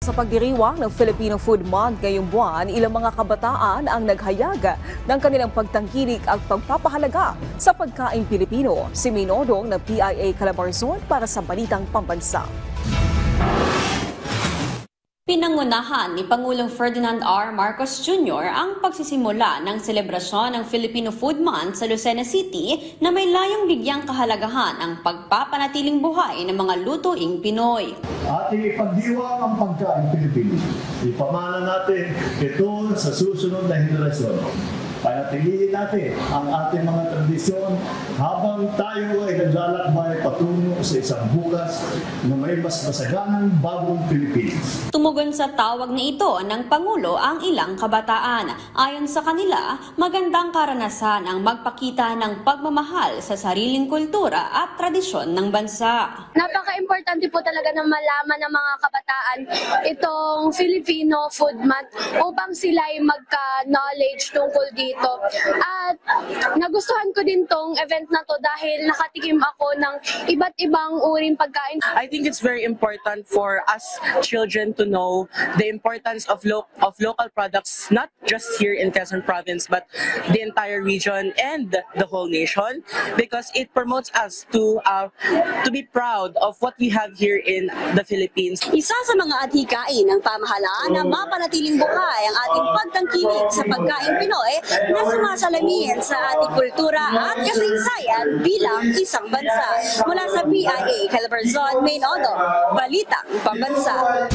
Sa pagdiriwang ng Filipino Food Month ngayong buwan, ilang mga kabataan ang naghayag ng kanilang pagtangkilik at pagpapahalaga sa pagkain Pilipino. Si Minodong ng PIA Calabarzon para sa Balitang Pambansa. Pinangunahan ni Pangulong Ferdinand R. Marcos Jr. ang pagsisimula ng selebrasyon ng Filipino Food Month sa Lucena City na may layong bigyang kahalagahan ang pagpapanatiling buhay ng mga lutuing Pinoy. Ating ipagdiwang ang pagkain Pilipino. Ipamana natin ito sa susunod na henerasyon. Panatilihin natin ang ating mga tradisyon habang tayo ay naglalakbay patungo sa isang bukas na may mas masaganang bagong Pilipinas. Tumugon sa tawag na ito ng Pangulo ang ilang kabataan. Ayon sa kanila, magandang karanasan ang magpakita ng pagmamahal sa sariling kultura at tradisyon ng bansa. Napaka-importante po talaga na malaman ng mga kabataan itong Filipino Food Month upang sila ay magka-knowledge tungkol dito. At nagustuhan ko din tong event na to dahil nakatikim ako ng iba't ibang uring pagkain. I think it's very important for us children to know the importance of local products, not just here in Quezon Province, but the entire region and the whole nation, because it promotes us to be proud of what we have here in the Philippines. Isa sa mga adhikain ng pamahalaan na mapanatiling buhay ang ating pagtangkilik sa pagkain Pinoy na sumasalamin sa ating kultura at kasaysayan bilang isang bansa. Mula sa PIA Calabarzon, Main Odo, Balitang Pambansa.